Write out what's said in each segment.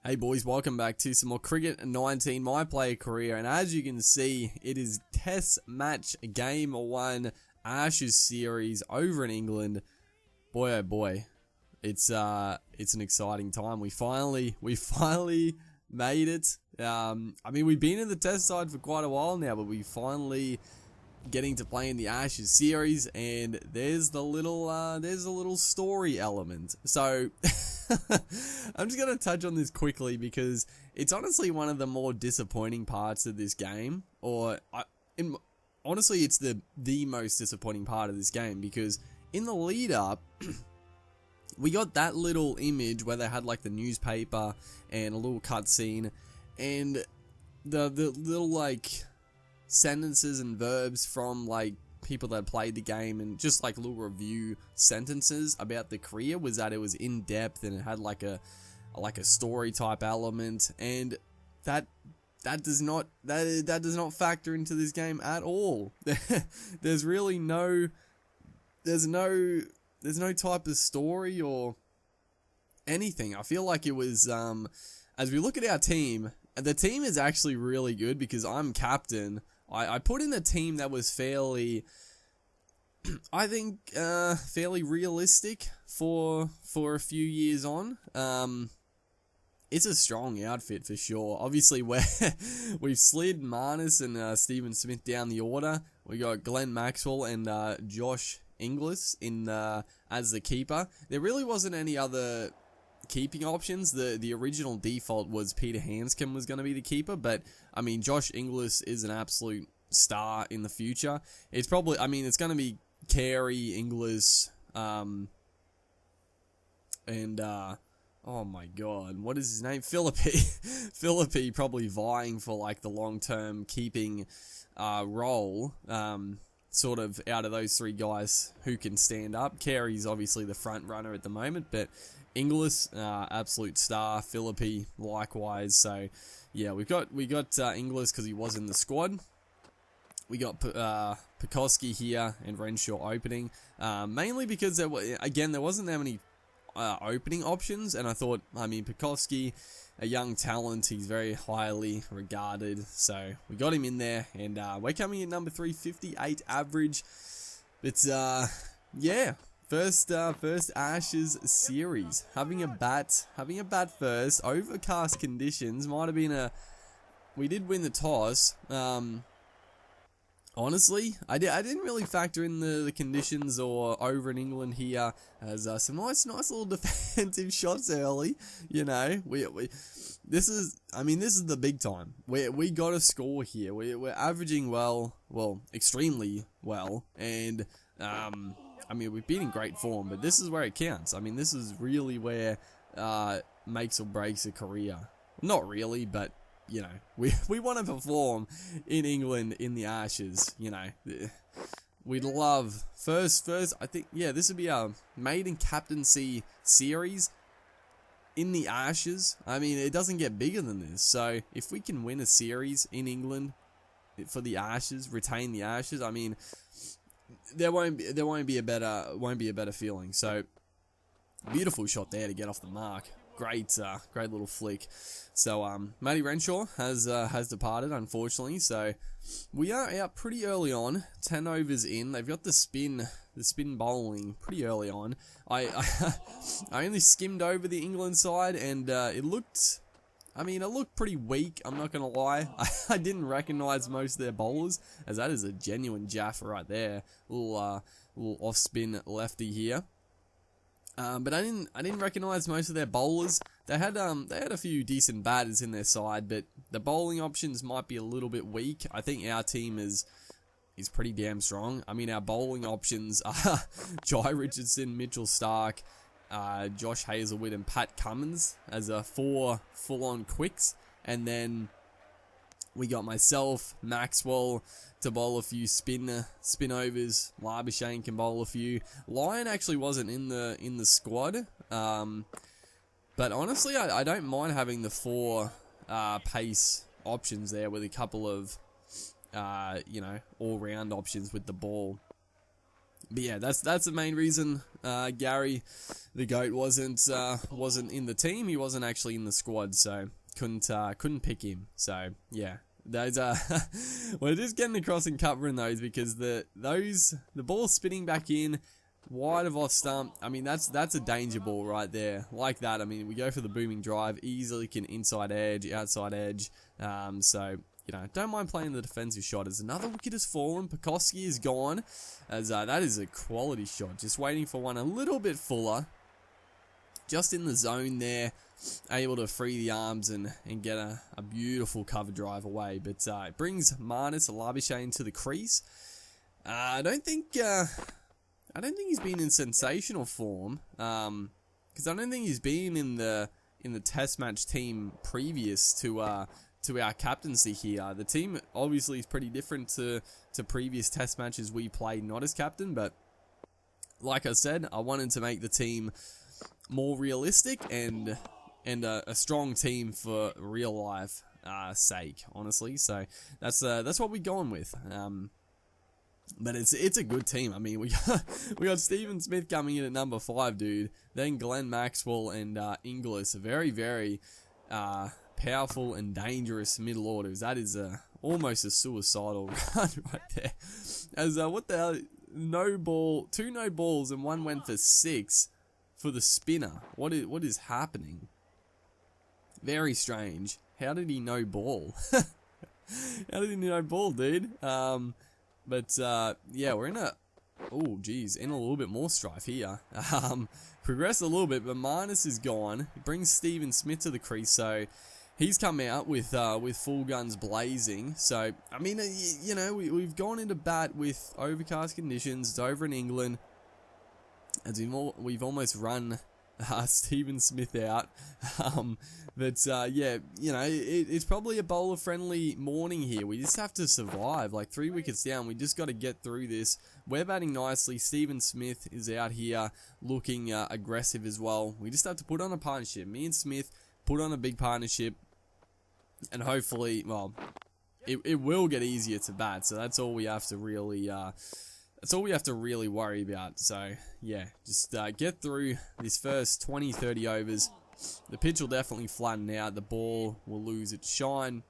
Hey boys, welcome back to some more Cricket 19, my player career, and as you can see, it is Test Match Game 1 Ashes series over in England. Boy oh boy, it's an exciting time. We finally made it. I mean, we've been in the Test side for quite a while now, but we finally getting to play in the Ashes series, and there's the little story element. So I'm just gonna touch on this quickly because it's honestly one of the more disappointing parts of this game, honestly it's the most disappointing part of this game, because in the lead up we got that little image where they had like the newspaper and a little cutscene and the little like sentences and verbs from like people that played the game, and just like little review sentences about the career was that it was in depth and it had like a story type element, and that does not factor into this game at all. There's really no type of story or anything. I feel like it was as we look at our team, the team is actually really good because I'm captain. I put in a team that was fairly, I think, fairly realistic for a few years on. It's a strong outfit for sure. Obviously, we've slid Marnus and Stephen Smith down the order. We got Glenn Maxwell and Josh Inglis in as the keeper. There really wasn't any other keeping options. The original default was Peter Hanscom was going to be the keeper, but I mean, Josh Inglis is an absolute star in the future. It's probably, I mean, it's going to be Carey, Inglis, and oh my god, what is his name? Philippi probably vying for like the long-term keeping role, sort of out of those three guys who can stand up. Carey's obviously the front runner at the moment, but Inglis, absolute star. Philippi, likewise. So, yeah, we got Inglis because he was in the squad. We got Pekoski here and Renshaw opening, mainly because there wasn't that many opening options, and I thought, I mean, Pekoski, a young talent, he's very highly regarded, so we got him in there, and we're coming in number 358 average. It's yeah. First Ashes series. Having a bat first. Overcast conditions. Might have been we did win the toss. Honestly, I didn't really factor in the conditions or over in England here, as some nice little defensive shots early. You know, this is the big time. We got to score here. We're averaging well, extremely well, and I mean, we've been in great form, but this is where it counts. I mean, this is really where makes or breaks a career. Not really, but, you know, we want to perform in England in the Ashes, you know. We'd love, first, I think, yeah, this would be our maiden captaincy series in the Ashes. I mean, it doesn't get bigger than this. So, if we can win a series in England for the Ashes, retain the Ashes, I mean, there won't be a better feeling. So, beautiful shot there to get off the mark. Great little flick. So Matty Renshaw has departed, unfortunately. So we are out pretty early on. 10 overs in. They've got the spin bowling pretty early on. I only skimmed over the England side, and it looked pretty weak, I'm not going to lie. I didn't recognise most of their bowlers, as that is a genuine Jaffa right there. Little off-spin lefty here. But I didn't recognise most of their bowlers. They had a few decent batters in their side, but the bowling options might be a little bit weak. I think our team is pretty damn strong. I mean, our bowling options are Jai Richardson, Mitchell Starc, Josh Hazlewood and Pat Cummins as a 4 full-on quicks, and then we got myself, Maxwell to bowl a few spin overs. Labuschagne can bowl a few. Lyon actually wasn't in the squad, but honestly, I don't mind having the 4 pace options there with a couple of all-round options with the ball. But yeah, that's the main reason Gary, the GOAT, wasn't in the team. He wasn't actually in the squad, so couldn't pick him. So yeah, those we're just getting across and covering those because the ball spinning back in wide of off stump. I mean that's a danger ball right there. Like that. I mean we go for the booming drive, easily can inside edge, outside edge. So you know, don't mind playing the defensive shot. As another wicket has fallen, Pekoski is gone. As that is a quality shot. Just waiting for one a little bit fuller. Just in the zone there. Able to free the arms and get a beautiful cover drive away. But it brings Marnus Labuschagne into the crease. I don't think he's been in sensational form. Because I don't think he's been in the test match team previous to our captaincy here. The team obviously is pretty different to previous test matches we played not as captain, but like I said, I wanted to make the team more realistic and a strong team for real life sake, honestly. So that's what we're going with. But it's a good team. I mean, we got Stephen Smith coming in at number 5, dude. Then Glenn Maxwell and Inglis, very, very powerful and dangerous middle orders. That is almost a suicidal run right there. As what the hell? Two no balls and one went for 6 for the spinner. What is happening? Very strange. How did he no ball? How did he no ball, dude? But yeah, we're in a little bit more strife here. Progressed a little bit, but Marnus is gone. It brings Stephen Smith to the crease, so he's come out with full guns blazing. So I mean, you know, we've gone into bat with overcast conditions. It's over in England, as we've almost run Stephen Smith out. But yeah, you know, it's probably a bowler-friendly morning here. We just have to survive. Like 3 wickets down, we just got to get through this. We're batting nicely. Stephen Smith is out here looking aggressive as well. We just have to put on a partnership. Me and Smith put on a big partnership, and hopefully, well, it will get easier to bat. So that's all we have to really. That's all we have to really worry about. So yeah, just get through this first 20-30 overs. The pitch will definitely flatten out. The ball will lose its shine.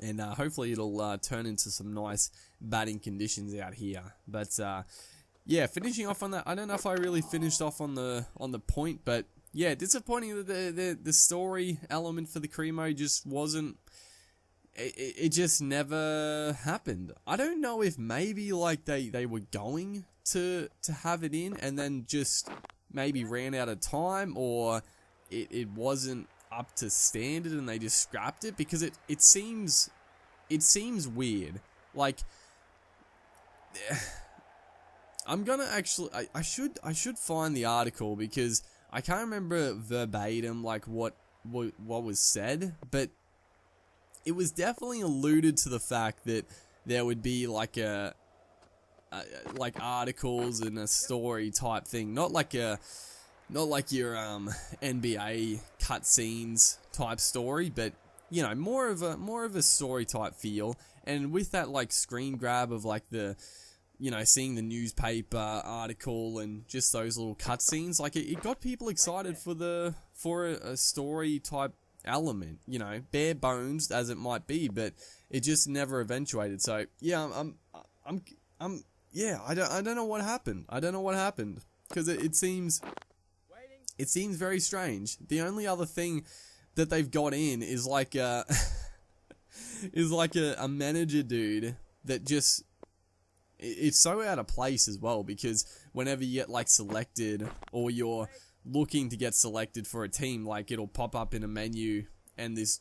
And hopefully it'll turn into some nice batting conditions out here. But yeah, finishing off on that. I don't know if I really finished off on the point. But yeah, disappointing that the story element for the Cremo just wasn't... It just never happened. I don't know if maybe like they were going to have it in and then just maybe ran out of time, or it wasn't up to standard and they just scrapped it, because it seems weird. Like, I'm gonna actually I should find the article, because I can't remember verbatim like what was said, but it was definitely alluded to the fact that there would be like like articles and a story type thing, not like your NBA cutscenes type story, but you know, more of a story type feel. And with that like screen grab of like the, you know, seeing the newspaper article and just those little cutscenes, like it got people excited for a story type element, you know, bare bones as it might be, but it just never eventuated. So yeah, yeah, I don't know what happened. I don't know what happened, because it seems very strange. The only other thing that they've got in is like a a manager dude that just, it's so out of place as well, because whenever you get like selected or you're looking to get selected for a team, like it'll pop up in a menu and this,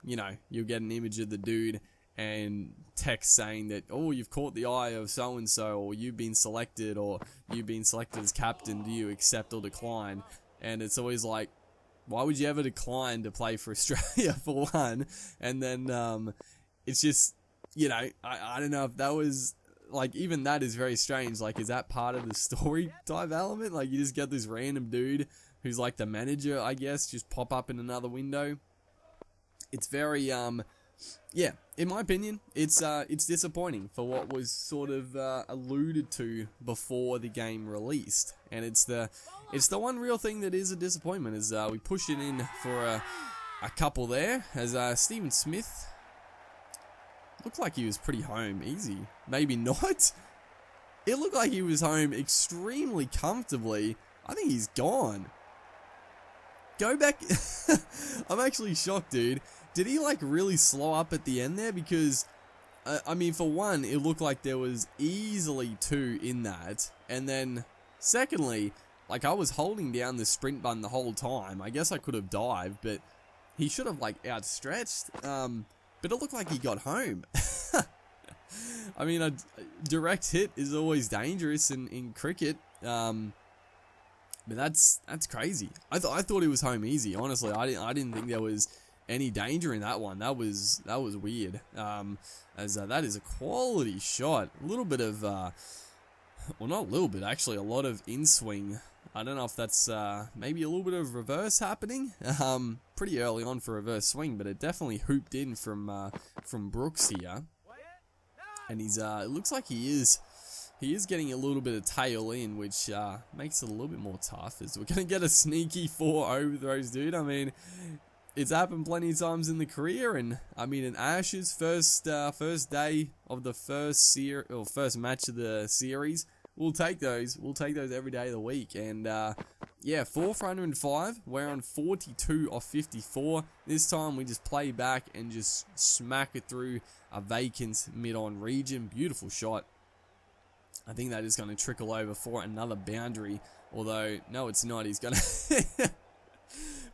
you know, you'll get an image of the dude and text saying that, oh, you've caught the eye of so and so, or you've been selected as captain, do you accept or decline? And it's always like, why would you ever decline to play for Australia, for one? And then it's just, you know, I don't know if that was, like, even that is very strange. Like, is that part of the story type element? Like, you just get this random dude who's like the manager, I guess, just pop up in another window. It's very yeah, in my opinion, it's disappointing for what was sort of alluded to before the game released, and it's the one real thing that is a disappointment. Is we pushed it in for a couple there, as Stephen Smith looked like he was pretty home easy. Maybe not. It looked like he was home extremely comfortably. I think he's gone. Go back. I'm actually shocked, dude. Did he like really slow up at the end there? Because, I mean, for one, it looked like there was easily 2 in that. And then, secondly, like I was holding down the sprint button the whole time. I guess I could have dived, but he should have like outstretched. But it looked like he got home. I mean, a direct hit is always dangerous in cricket. But that's crazy. I thought he was home easy. Honestly, I didn't think there was any danger in that one. That was weird. As that is a quality shot. A little bit of well, not a little bit, actually, a lot of in swing. I don't know if that's maybe a little bit of reverse happening. Pretty early on for reverse swing, but it definitely hooped in from Brooks here. And he's it looks like he is getting a little bit of tail in, which makes it a little bit more tough, as we're going to get a sneaky 4 overthrows, dude. I mean, it's happened plenty of times in the career, and I mean, in Ashes, first day of the first match of the series, we'll take those. We'll take those every day of the week. And yeah, 4 for 105. We're on 42 off 54. This time we just play back and just smack it through a vacant mid-on region. Beautiful shot. I think that is going to trickle over for another boundary. Although, no, it's not. He's going to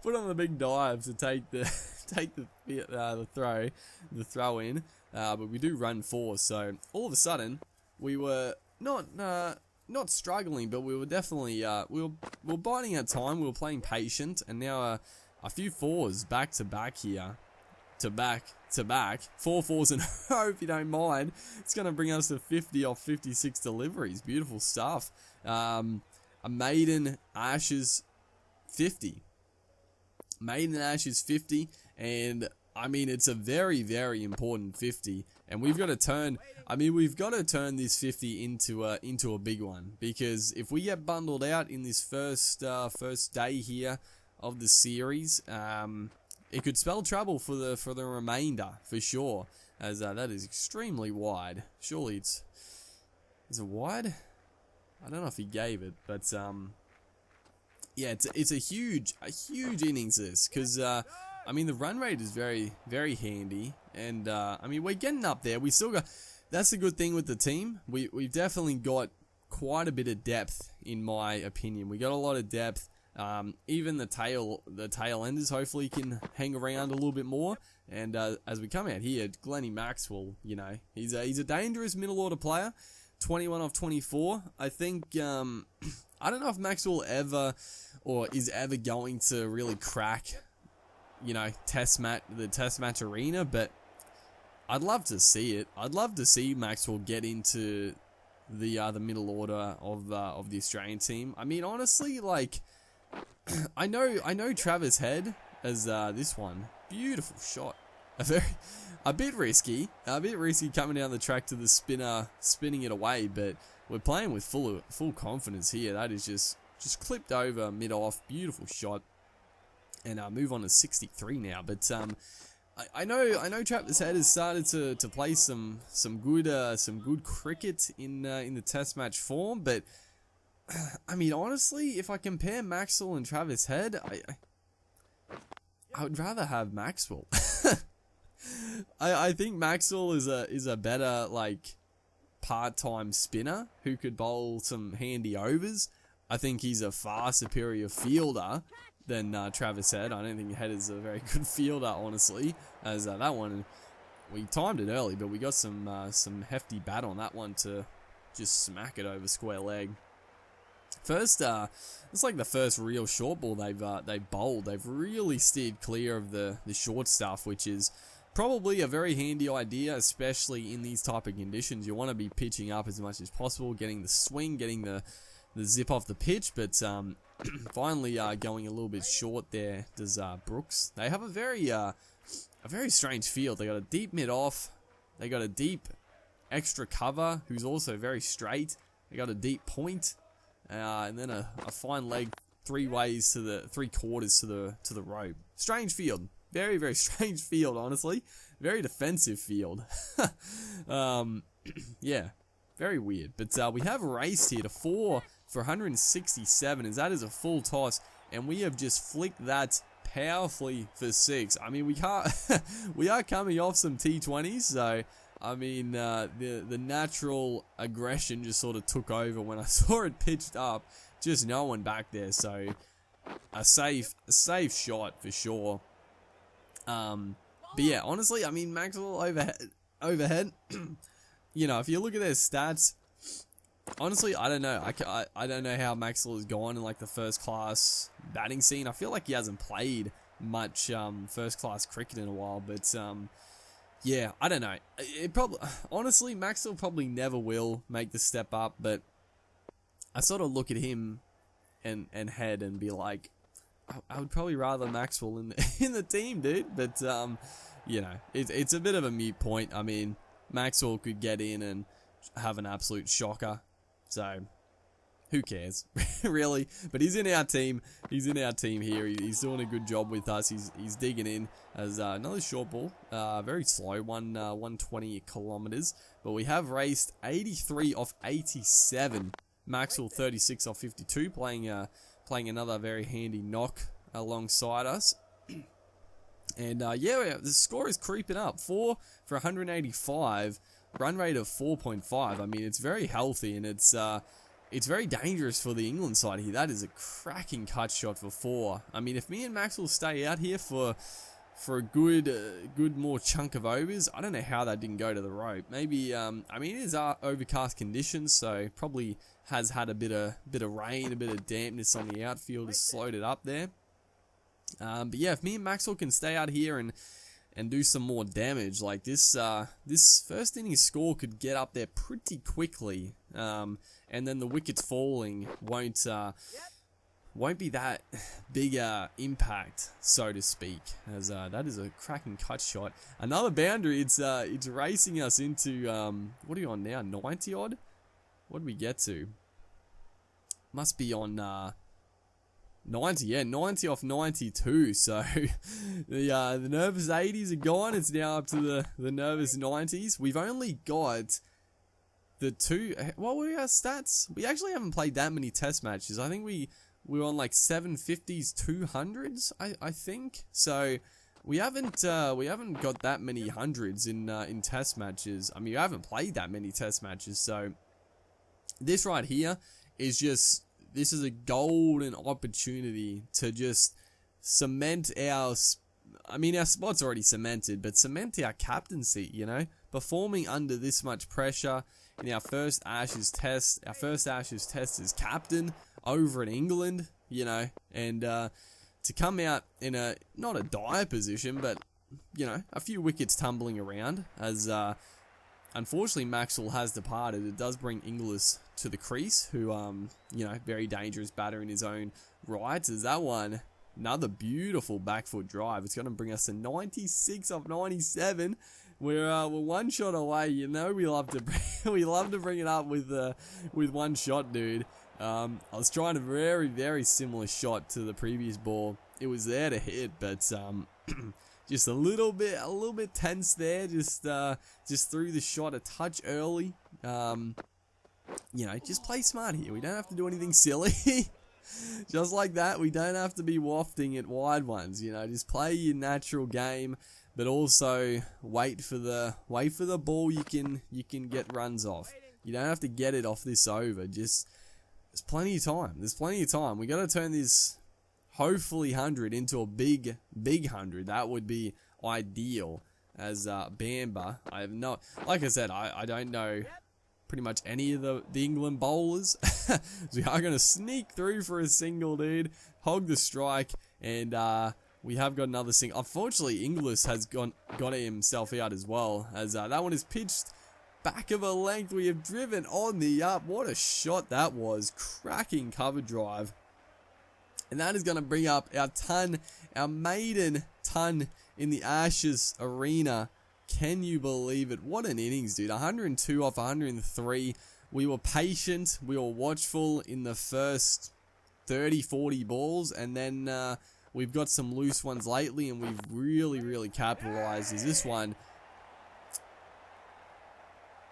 put on the big dive to take the throw in. But we do run 4. So all of a sudden, we were not struggling, but we were definitely we were biding our time. We were playing patient, and now a few 4s back to back here, to back. 4 4s in a row, if you don't mind. It's going to bring us to 50 off 56 deliveries. Beautiful stuff. A maiden Ashes 50. Maiden Ashes 50, and I mean, it's a very, very important 50, and we've got to turn this 50 into a big one, because if we get bundled out in this first day here of the series, it could spell trouble for the remainder, for sure, as that is extremely wide. Surely is it wide? I don't know if he gave it, but yeah, it's a huge innings this, because I mean, the run rate is very, very handy, and I mean, we're getting up there. We still got, that's the good thing with the team. We've definitely got quite a bit of depth, in my opinion. We got a lot of depth. Even the tail enders hopefully can hang around a little bit more. And as we come out here, Glennie Maxwell, you know, he's a dangerous middle order player. 21 off 24. I think I don't know if Maxwell is ever going to really crack, you know, the test match arena, but I'd love to see it. I'd love to see Maxwell get into the middle order of the Australian team. I mean, honestly, like, I know Travis Head as this one. Beautiful shot. A bit risky coming down the track to the spinner, spinning it away, but we're playing with full confidence here. That is just clipped over mid off. Beautiful shot. And move on to 63 now. But I know Travis Head has started to play some good cricket in the Test match form, but I mean, honestly, if I compare Maxwell and Travis Head, I would rather have Maxwell. I think Maxwell is a better, like, part-time spinner who could bowl some handy overs. I think he's a far superior fielder than Travis Head. I don't think Head is a very good fielder, honestly, as that one, we timed it early, but we got some hefty bat on that one to just smack it over square leg. First, it's like the first real short ball they've bowled. They've really steered clear of the short stuff, which is probably a very handy idea, especially in these type of conditions. You want to be pitching up as much as possible, getting the swing, getting the zip off the pitch, but finally going a little bit short there does Brooks. They have a very a very strange field. They got a deep mid-off. They got a deep extra cover, who's also very straight. They got a deep point, and then a fine leg 3 quarters to the rope. Strange field. Very, very strange field, honestly. Very defensive field. Yeah, very weird. But we have raced here to 4 for 167, as that is a full toss, and we have just flicked that powerfully for 6. I mean, we can't. We are coming off some T20s, so I mean, the natural aggression just sort of took over when I saw it pitched up. Just no one back there, so a safe shot for sure. But yeah, honestly, I mean, Maxwell overhead. You know, if you look at their stats, honestly, I don't know. I don't know how Maxwell has gone in like the first class batting scene. I feel like he hasn't played much first class cricket in a while, but yeah, I don't know. It probably, honestly, Maxwell probably never will make the step up, but I sort of look at him and head and be like, I would probably rather Maxwell in the team, dude. But you know, it's a bit of a moot point. I mean, Maxwell could get in and have an absolute shocker, so who cares, really? But he's in our team. He's in our team here. He's doing a good job with us. He's digging in as another short ball, very slow, 120 kilometers. But we have raced 83 off 87. Maxwell 36 off 52, playing another very handy knock alongside us. And yeah, the score is creeping up. 4 for 185, run rate of 4.5. I mean, it's very healthy, and it's very dangerous for the England side here. That is a cracking cut shot for 4. I mean, if me and Maxwell stay out here for a good more chunk of overs, I don't know how that didn't go to the rope. Maybe I mean, it is overcast conditions, so probably has had a bit of rain, a bit of dampness on the outfield has slowed it up there. But yeah, if me and Maxwell can stay out here and do some more damage, like this first inning score could get up there pretty quickly, and then the wickets falling won't be that big impact, so to speak, as that is a cracking cut shot. Another boundary. It's racing us into what are you on now? 90 odd. What did we get to? Must be on 90, yeah, 90 off 92. So the nervous 80s are gone. It's now up to the nervous 90s. We've only got the 2. What were our stats? We actually haven't played that many test matches. I think we were on like 750s, 200s. I think so. We haven't got that many hundreds in test matches. I mean, we haven't played that many test matches. So this right here is just. This is a golden opportunity to just cement our spot's already cemented, but cement our captaincy, you know, performing under this much pressure in our first Ashes test as captain over in England, you know, and to come out in not a dire position, but, you know, a few wickets tumbling around as, unfortunately, Maxwell has departed. It does bring Inglis to the crease, who, you know, very dangerous batter in his own right. Is that one? Another beautiful back foot drive. It's going to bring us to 96 off 97. We're one shot away. You know, we love to bring it up with one shot, dude. I was trying a very, very similar shot to the previous ball. It was there to hit, but just a little bit tense there. Just threw the shot a touch early. You know, just play smart here. We don't have to do anything silly. Just like that, we don't have to be wafting at wide ones. You know, just play your natural game, but also wait for the ball you can get runs off. You don't have to get it off this over. Just there's plenty of time. There's plenty of time. We got to turn this hopefully 100 into a big 100. That would be ideal. As Bamba, I have no, like I said, I don't know pretty much any of the England bowlers. So we are going to sneak through for a single, dude. Hog the strike, and we have got another single. Unfortunately, Inglis has got himself out as well, as that one is pitched back of a length. We have driven on the up. What a shot that was. Cracking cover drive. And that is going to bring up our maiden ton in the Ashes Arena. Can you believe it? What an innings, dude. 102 off 103. We were patient. We were watchful in the first 30, 40 balls. And then we've got some loose ones lately. And we've really, really capitalized. Is this one?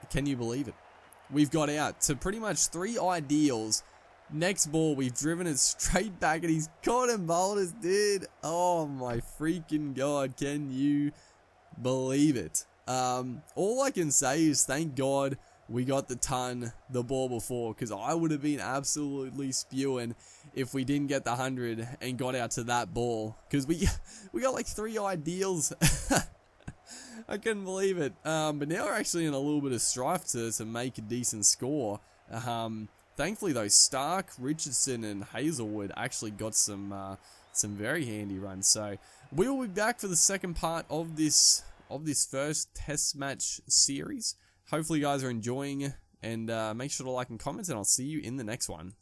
Can you believe it? We've got out to pretty much 3 ideals. Next ball, we've driven it straight back and he's caught and bowled us, dude. Oh my freaking God. Can you believe it? All I can say is thank God we got the ball before, because I would have been absolutely spewing if we didn't get the 100 and got out to that ball, because we got like 3 ideals. I couldn't believe it. But now we're actually in a little bit of strife to make a decent score. Thankfully though, Stark, Richardson and Hazelwood actually got some very handy runs. So we will be back for the second part of this first test match series. Hopefully you guys are enjoying, and make sure to like and comment, and I'll see you in the next one.